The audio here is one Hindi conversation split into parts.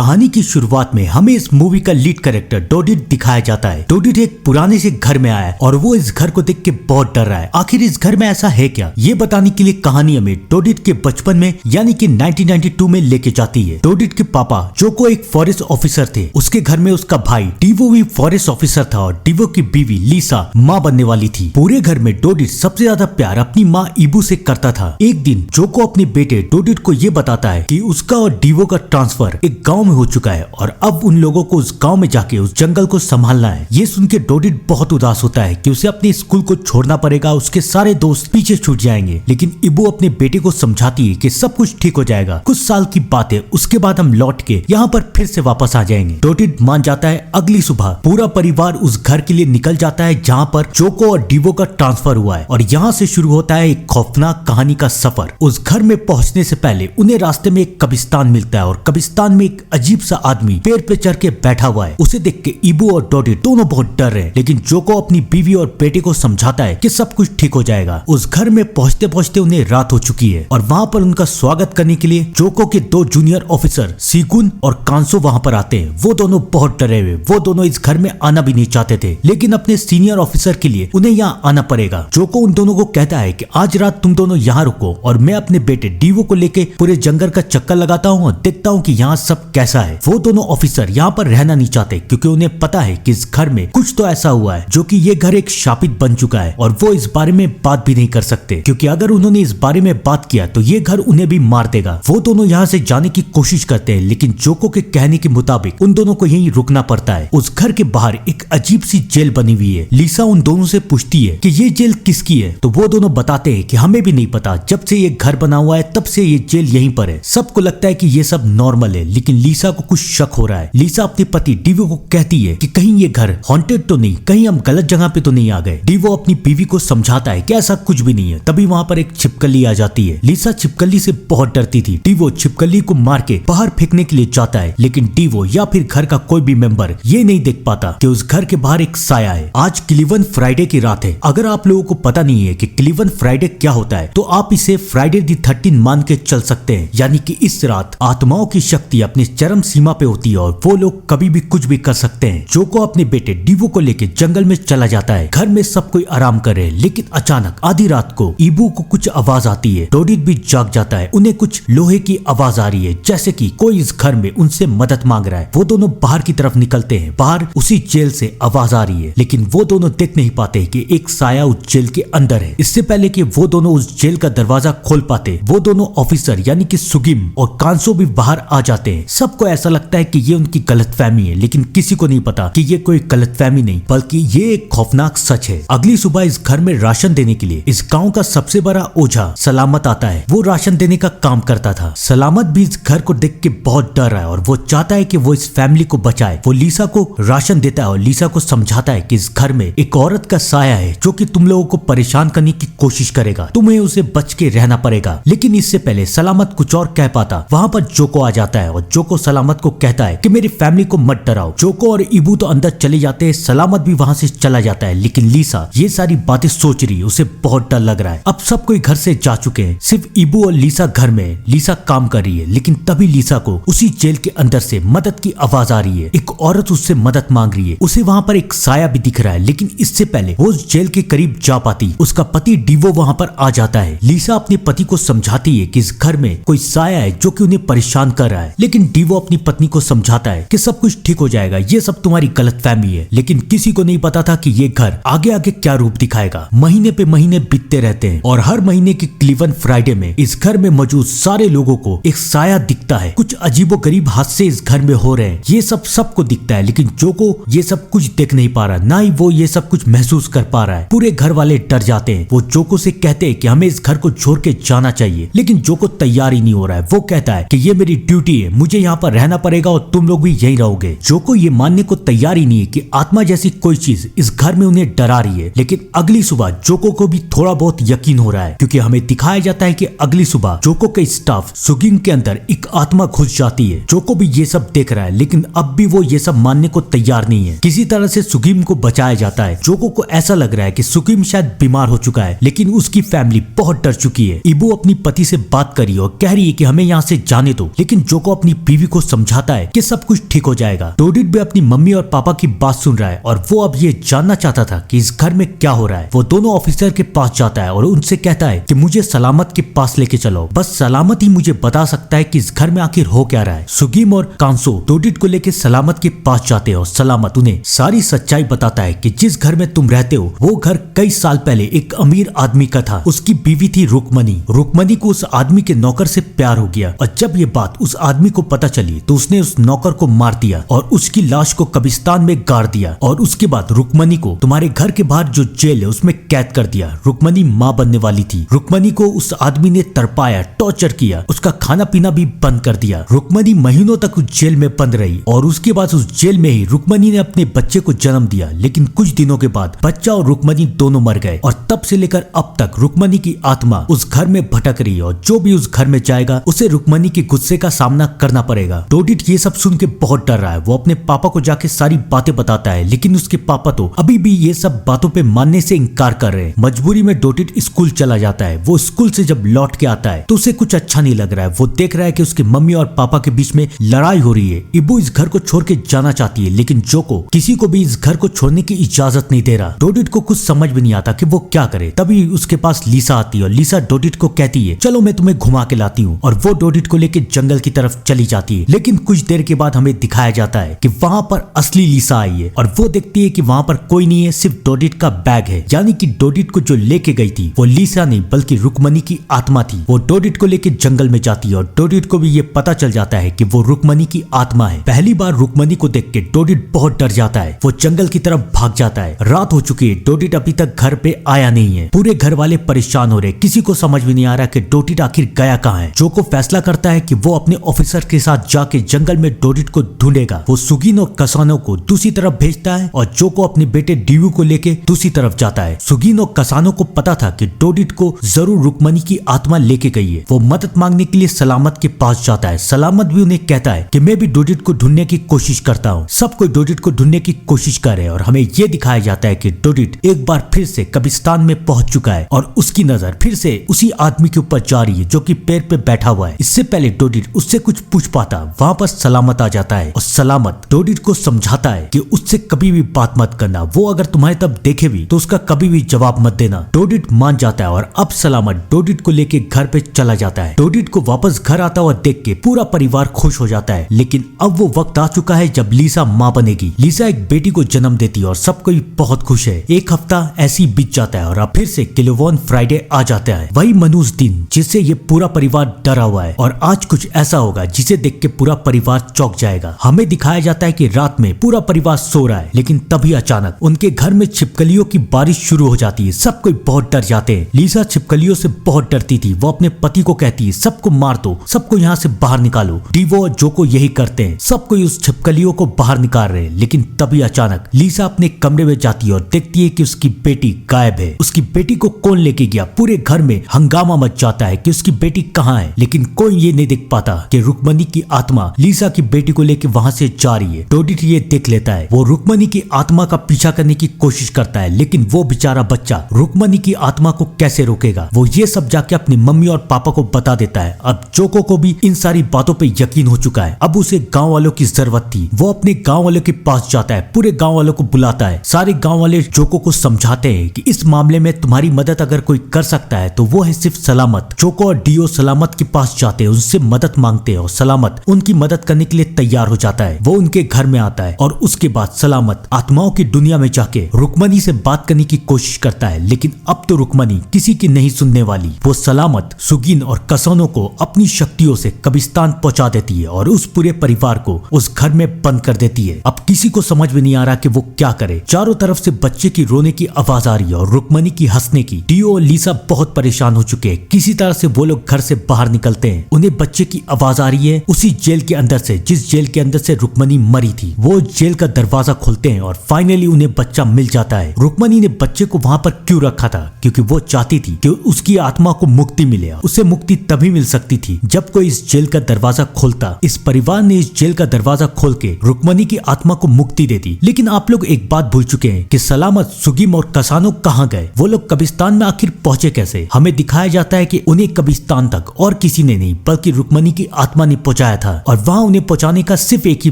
कहानी की शुरुआत में हमें इस मूवी का लीड कैरेक्टर डोडिट दिखाया जाता है। डोडिट एक पुराने से घर में आया है और वो इस घर को देख के बहुत डर रहा है। आखिर इस घर में ऐसा है क्या, ये बताने के लिए कहानी हमें डोडिट के बचपन में यानी कि 1992 में लेके जाती है। डोडिट के पापा जोको एक फॉरेस्ट ऑफिसर थे। उसके घर में उसका भाई डिवो भी फॉरेस्ट ऑफिसर था और डिवो की बीवी लिसा माँ बनने वाली थी। पूरे घर में डोडिट सबसे ज्यादा प्यार अपनी माँ इबू से करता था। एक दिन जोको अपने बेटे डोडिट को ये बताता है कि उसका और डिवो का ट्रांसफर एक गांव में हो चुका है और अब उन लोगों को उस गांव में जाके उस जंगल को संभालना है। ये सुन के डोडिट बहुत उदास होता है कि उसे अपने स्कूल को छोड़ना पड़ेगा, उसके सारे दोस्त पीछे छूट जाएंगे। लेकिन इबू अपने बेटे को समझाती है कि सब कुछ ठीक हो जाएगा, कुछ साल की बात है, उसके बाद हम लौट के यहाँ पर फिर से वापस आ जाएंगे। डोडिट मान जाता है। अगली सुबह पूरा परिवार उस घर के लिए निकल जाता है जहाँ पर जोको और डिवो का ट्रांसफर हुआ है और यहाँ से शुरू होता है एक खौफनाक कहानी का सफर। उस घर में पहुंचने से पहले उन्हें रास्ते में एक कब्रिस्तान मिलता है और कब्रिस्तान में एक अजीब सा आदमी पेड़ पे चढ़ के बैठा हुआ है। उसे देख के इबू और डोडिट दोनों बहुत डर रहे हैं, लेकिन जोको अपनी बीवी और बेटे को समझाता है कि सब कुछ ठीक हो जाएगा। उस घर में पहुंचते पहुंचते उन्हें रात हो चुकी है और वहाँ पर उनका स्वागत करने के लिए जोको के दो जूनियर ऑफिसर सीगुन और कांसो वहाँ पर आते हैं। वो दोनों बहुत डरे हुए, वो दोनों इस घर में आना भी नहीं चाहते थे, लेकिन अपने सीनियर ऑफिसर के लिए उन्हें यहाँ आना पड़ेगा। जोको उन दोनों को कहता है कि आज रात तुम दोनों यहाँ रुको और मैं अपने बेटे डिवो को लेके पूरे जंगल का चक्कर लगाता हूँ और देखता हूँ कि यहाँ सब कैसा है। वो दोनों ऑफिसर यहाँ पर रहना नहीं चाहते क्योंकि उन्हें पता है कि इस घर में कुछ तो ऐसा हुआ है जो कि ये घर एक शापित बन चुका है और वो इस बारे में बात भी नहीं कर सकते क्योंकि अगर उन्होंने इस बारे में बात किया तो ये घर उन्हें भी मार देगा। वो दोनों यहाँ से जाने की कोशिश करते हैं, लेकिन जोको के कहने के मुताबिक उन दोनों को यहीं रुकना पड़ता है। उस घर के बाहर एक अजीब सी जेल बनी हुई है। लिसा उन दोनों से पूछती है कि ये जेल किसकी है, तो वो दोनों बताते हैं कि हमें भी नहीं पता, जब से ये घर बना हुआ है तब से ये जेल यहीं पर है। सबको लगता है कि ये सब नॉर्मल है, लेकिन लिसा को कुछ शक हो रहा है। लिसा अपने पति डिवो को कहती है कि कहीं ये घर हॉन्टेड तो नहीं, कहीं हम गलत जगह पे तो नहीं आ गए। डिवो अपनी बीवी को समझाता है कि ऐसा कुछ भी नहीं है। तभी वहाँ पर एक छिपकली आ जाती है। लिसा छिपकली से बहुत डरती थी। डिवो छिपकली को मार के बाहर फेंकने के लिए जाता है, लेकिन डिवो या फिर घर का कोई भी मेंबर ये नहीं देख पाता कि उस घर के बाहर एक साया है। आज क्लीवन फ्राइडे की रात है। अगर आप लोगों को पता नहीं है कि क्लीवन फ्राइडे क्या होता है तो आप इसे फ्राइडे दी 13 मान के चल सकते हैं, यानी कि इस रात आत्माओं की शक्ति अपनी चरम सीमा पे होती है और वो लोग कभी भी कुछ भी कर सकते हैं। जोको अपने बेटे डिवो को लेके जंगल में चला जाता है। घर में सब कोई आराम करे, लेकिन अचानक आधी रात को इबू को कुछ आवाज आती है। डोडिट भी जाग जाता है। उन्हें कुछ लोहे की आवाज आ रही है, जैसे कि कोई इस घर में उनसे मदद मांग रहा है। वो दोनों बाहर की तरफ निकलते हैं। बाहर उसी जेल से आवाज आ रही है, लेकिन वो दोनों देख नहीं पाते कि एक साया उस जेल के अंदर है। इससे पहले कि वो दोनों उस जेल का दरवाजा खोल पाते, वो दोनों ऑफिसर यानी कि सुगिम और कांसो भी बाहर आ जाते हैं। सबको ऐसा लगता है कि ये उनकी गलतफहमी है, लेकिन किसी को नहीं पता कि ये कोई गलतफहमी नहीं बल्कि ये एक खौफनाक सच है। अगली सुबह इस घर में राशन देने के लिए इस गांव का सबसे बड़ा ओझा सलामत आता है। वो राशन देने का काम करता था। सलामत भी इस घर को देख के बहुत डर रहा है और वो चाहता है कि वो इस फैमिली को बचाए। वो लिसा को राशन देता है और लिसा को समझाता है कि इस घर में एक औरत का साया है जो कि तुम लोगों को परेशान करने की कोशिश करेगा, तुम्हें उसे बच के रहना पड़ेगा। लेकिन इससे पहले सलामत कुछ और कह पाता, वहाँ पर जोको आ जाता है और जोको सलामत को कहता है कि मेरी फैमिली को मत डराओ। जोको और इबू तो अंदर चले जाते हैं, सलामत भी वहाँ से चला जाता है, लेकिन लिसा ये सारी बातें सोच रही है, उसे बहुत डर लग रहा है। अब सब कोई घर से जा चुके हैं, सिर्फ इबू और लिसा घर में। लिसा काम कर रही है, लेकिन तभी लिसा को उसी जेल के अंदर से मदद की आवाज आ रही है। एक औरत उससे मदद मांग रही है। उसे वहाँ पर एक साया भी दिख रहा है, लेकिन इससे पहले वो उस जेल के करीब जा पाती, उसका पति डिवो वहाँ पर आ जाता है। लिसा अपने पति को समझाती है कि इस घर में कोई साया है जो कि उन्हें परेशान कर रहा है, लेकिन डिवो अपनी पत्नी को समझाता है कि सब कुछ ठीक हो जाएगा, ये सब तुम्हारी गलतफहमी है। लेकिन किसी को नहीं पता था कि ये घर आगे आगे क्या रूप दिखाएगा। महीने पे महीने बीतते रहते हैं और हर महीने की क्लीवन फ्राइडे में इस घर में मौजूद सारे लोगों को एक साया दिखता है। कुछ अजीबोगरीब हादसे इस घर में हो रहे हैं, ये सब सबको दिखता है, लेकिन जोको ये सब कुछ देख नहीं पा रहा, ना ही वो ये सब कुछ महसूस कर पा रहा है। पूरे घर वाले डर जाते हैं। वो जोको से कहते हैं कि हमें इस घर को छोड़ के जाना चाहिए, लेकिन जोको तैयार ही नहीं हो रहा है। वो कहता है कि ये मेरी ड्यूटी है, मुझे यहाँ पर रहना पड़ेगा और तुम लोग भी यहीं रहोगे। जोको ये मानने को तैयार ही नहीं है कि आत्मा जैसी कोई चीज इस घर में उन्हें डरा रही है। लेकिन अगली सुबह जोको को भी थोड़ा बहुत यकीन हो रहा है, क्योंकि हमें दिखाया जाता है कि अगली सुबह जोको के स्टाफ सुगिम के अंदर एक आत्मा घुस जाती है। जोको भी ये सब देख रहा है, लेकिन अब भी वो ये सब मानने को तैयार नहीं है। किसी तरह से सुगिम को बचाया जाता है। जोको को ऐसा लग रहा है कि सुगिम शायद बीमार हो चुका है, लेकिन उसकी फैमिली बहुत डर चुकी है। इबू अपनी पति से बात करी और कह रही है कि हमें यहाँ से जाने दो, लेकिन जोको अपनी बीवी को समझाता है कि सब कुछ ठीक हो जाएगा। डोडिट भी अपनी मम्मी और पापा की बात सुन रहा है और वो अब ये जानना चाहता था कि इस घर में क्या हो रहा है। वो दोनों ऑफिसर के पास जाता है और उनसे कहता है कि मुझे सलामत के पास लेके चलो, बस सलामत ही मुझे बता सकता है कि इस घर में आखिर हो क्या रहा है। सुगीम और कांसो डोडिट को लेके सलामत के पास जाते हैं और सलामत उन्हें सारी सच्चाई बताता है कि जिस घर में तुम रहते हो वो घर कई साल पहले एक अमीर आदमी का था। उसकी बीवी थी रुक्मणी। रुक्मणी को उस आदमी के नौकर से प्यार हो गया और जब ये बात उस आदमी को पता चली तो उसने उस नौकर को मार दिया और उसकी लाश को कब्रिस्तान में गाड़ दिया और उसके बाद रुक्मणी को तुम्हारे घर के बाहर जो जेल है उसमें कैद कर दिया। रुक्मणी माँ बनने वाली थी। रुक्मणी को उस आदमी ने तड़पाया, टॉर्चर किया, उसका खाना पीना भी बंद कर दिया। रुक्मणी महीनों तक उस जेल में बंद रही और उसके बाद उस जेल में ही रुक्मणी ने अपने बच्चे को जन्म दिया। लेकिन कुछ दिनों के बाद बच्चा और रुक्मणी दोनों मर गए और तब से लेकर अब तक रुक्मणी की आत्मा उस घर में भटक रही है और जो भी उस घर में जाएगा उसे रुक्मणी के गुस्से का सामना करना पड़ेगा। डोडिट ये सब सुन के बहुत डर रहा है। वो अपने पापा को जाके सारी बातें बताता है लेकिन उसके पापा तो अभी भी ये सब बातों पे मानने से इनकार कर रहे हैं। मजबूरी में डोडिट स्कूल चला जाता है। वो स्कूल से जब लौट के आता है तो उसे कुछ अच्छा नहीं लग रहा है। वो देख रहा है कि उसके मम्मी और पापा के बीच में लड़ाई हो रही है। इबू इस घर को छोड़ के जाना चाहती है लेकिन जोको किसी को भी इस घर को छोड़ने की इजाजत नहीं दे रहा। डोडिट को कुछ समझ भी नहीं आता कि वो क्या करे। तभी उसके पास लीसा आती है और लीसा डोडिट को कहती है चलो मैं तुम्हें घुमा के लाती हूँ और वो डोडिट को लेके जंगल की तरफ चली जाती है। लेकिन कुछ देर के बाद हमें दिखाया जाता है कि वहाँ पर असली लीसा आई है और वो देखती है कि वहाँ पर कोई नहीं है, सिर्फ डोडिट का बैग है। यानी कि डोडिट को जो लेके गई थी वो लीसा नहीं बल्कि रुक्मणी की आत्मा थी। वो डोडिट को लेके जंगल में जाती है और डोडिट को भी ये पता चल जाता है कि वो रुक्मणी की आत्मा है। पहली बार रुक्मणी को देख के डोडिट बहुत डर जाता है। वो जंगल की तरफ भाग जाता है। रात हो चुकी है, डोडिट अभी तक घर पे आया नहीं है। पूरे घर वाले परेशान हो रहे, किसी को समझ भी नहीं आ रहा कि डोडिट आखिर गया कहाँ है। जोको फैसला करता है कि वो अपने ऑफिसर के साथ जाके जंगल में डोडिट को ढूंढेगा। वो सुगिन और कसानो को दूसरी तरफ भेजता है और जोको अपने बेटे डीयू को लेके दूसरी तरफ जाता है। सुगिन और कसानो को पता था कि डोडिट को जरूर रुक्मणी की आत्मा लेके गई है। वो मदद मांगने के लिए सलामत के पास जाता है। सलामत भी उन्हें कहता है कि मैं भी डोडिट को ढूंढने की कोशिश करता हूँ। सब कोई डोडिट को ढूंढने की कोशिश कर रहे हैं और हमें ये दिखाया जाता है कि डोडिट एक बार फिर से कब्रिस्तान में पहुंच चुका है और उसकी नजर फिर से उसी आदमी के ऊपर जा रही है जो कि पेड़ पे बैठा हुआ है। इससे पहले डोडिट उससे कुछ पूछ पाता, वहाँ पर सलामत आ जाता है और सलामत डोडिट को समझाता है कि उससे कभी भी बात मत करना। वो अगर तुम्हारे तब देखे भी तो उसका कभी भी जवाब मत देना। डोडिट मान जाता है और अब सलामत डोडिट को लेके घर पे चला जाता है। डोडिट को वापस घर आता हुआ देख के पूरा परिवार खुश हो जाता है। लेकिन अब वो वक्त आ चुका है जब लीसा माँ बनेगी। लीसा एक बेटी को जन्म देती है और सब कोई बहुत खुश है। एक हफ्ता ऐसी बीत जाता है और अब फिर से किलोवॉन फ्राइडे आ जाता है, वही मनुष्य दिन जिससे ये पूरा परिवार डरा हुआ है। और आज कुछ ऐसा होगा जिसे देख के पूरा परिवार चौंक जाएगा। हमें दिखाया जाता है कि रात में पूरा परिवार सो रहा है लेकिन तभी अचानक उनके घर में छिपकलियों की बारिश शुरू हो जाती है। सब कोई बहुत डर जाते हैं। लीसा छिपकलियों से बहुत डरती थी। वो अपने पति को कहती है सबको मार दो, सबको यहाँ से बाहर निकालो। डीवो और जोको यही करते हैं, सब कोई उस छिपकलियों को बाहर निकाल रहे हैं। लेकिन तभी अचानक लीसा अपने कमरे में जाती है और देखती है कि उसकी बेटी गायब है। उसकी बेटी को कौन लेके गया? पूरे घर में हंगामा मच जाता है कि उसकी बेटी कहाँ है। लेकिन कोई ये नहीं देख पाता कि रुक्मणी की आत्मा लीसा की बेटी को लेके वहाँ से जा रही है। डोडिट ये देख लेता है। वो रुक्मणी की आत्मा का पीछा करने की कोशिश करता है लेकिन वो बेचारा बच्चा रुक्मणी की आत्मा को कैसे रोकेगा। वो ये सब जाके अपनी मम्मी और पापा को बता देता है। अब जोको को भी इन सारी बातों पे यकीन हो चुका है। अब उसे गांव वालों की जरूरत थी। वो अपने गांव वालों के पास जाता है, पूरे गांव वालों को बुलाता है। सारे गांव वाले जोको को समझाते हैं कि इस मामले में तुम्हारी मदद अगर कोई कर सकता है तो वो है सिर्फ सलामत। जोको और डीओ सलामत के पास जाते हैं, उनसे मदद मांगते हैं और सलामत उनकी मदद करने के लिए तैयार हो जाता है। वो उनके घर में आता है और उसके बाद सलामत आत्माओं की दुनिया में जाके रुक्मणी से बात करने की कोशिश करता है। लेकिन अब तो रुक्मणी किसी की नहीं सुनने वाली। वो सलामत सुगिन और कसानो को अपनी शक्तियों से कब्रिस्तान पहुंचा देती है और उस पूरे परिवार को उस घर में बंद कर देती है। अब किसी को समझ में नहीं आ रहा कि वो क्या करे। चारों तरफ से बच्चे की रोने की आवाज आ रही है और रुक्मणी की हंसने की। डीओ और लीसा बहुत परेशान हो चुके हैं। किसी तरह से वो लोग घर से बाहर निकलते हैं। उन्हें बच्चे की आवाज आ रही है उसी जेल के अंदर से जिस जेल के अंदर से रुक्मणी मरी थी। वो जेल का दरवाजा खोलते हैं और फाइनली उन्हें बच्चा मिल जाता है। रुक्मणी ने बच्चे को वहाँ पर क्यों रखा था? क्योंकि वो चाहती थी कि उसकी आत्मा को मुक्ति मिले। उसे मुक्ति तभी मिल सकती थी जब कोई इस जेल का दरवाजा खोलता। इस परिवार ने इस जेल का दरवाजा खोल के रुक्मणी की आत्मा को मुक्ति दे दी। लेकिन आप लोग एक बात भूल चुके हैं कि सलामत सुगिम और कसानो कहाँ गए? वो लोग कब्रिस्तान में आखिर पहुंचे कैसे? हमें दिखाया जाता है कि उन्हें कब्रिस्तान तक और किसी ने नहीं बल्कि रुक्मणी की आत्मा ने पहुंचाया पहुंचाया था और वहाँ उन्हें पहुंचाने का सिर्फ एक ही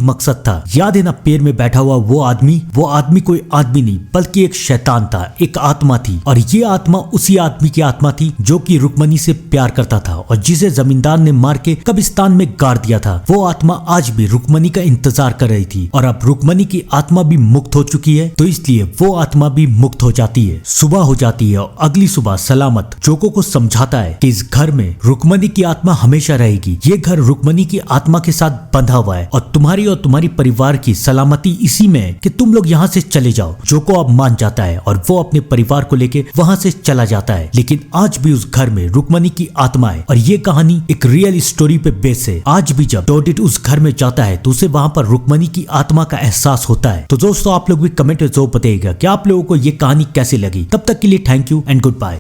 मकसद था। याद है ना, पेड़ में बैठा हुआ वो आदमी कोई आदमी नहीं बल्कि एक शैतान था, एक आत्मा थी। और ये आत्मा उसी आदमी की आत्मा थी जो कि रुक्मणी से प्यार करता था और जिसे जमींदार ने मार के कब्रिस्तान में गाड़ दिया था। वो आत्मा आज भी रुक्मणी का इंतजार कर रही थी और अब रुक्मणी की आत्मा भी मुक्त हो चुकी है, तो इसलिए वो आत्मा भी मुक्त हो जाती है। सुबह हो जाती है और अगली सुबह सलामत जोको को समझाता है कि इस घर में रुक्मणी की आत्मा हमेशा रहेगी। ये घर रुक्मणी की आत्मा के साथ बंधा हुआ है और तुम्हारी परिवार की सलामती इसी में है कि तुम लोग यहाँ से चले जाओ। जोको अब मान जाता है और वो अपने परिवार को लेके वहाँ से चला जाता है। लेकिन आज भी उस घर में रुक्मणी की आत्मा है और ये कहानी एक रियल स्टोरी पे बेस है। आज भी जब डोडित उस घर में जाता है तो उसे वहाँ पर रुक्मणी की आत्मा का एहसास होता है। तो दोस्तों, आप लोग भी कमेंट में जरूर बताइएगा कि आप लोगों को ये कहानी कैसी लगी। तब तक के लिए thank you and good bye.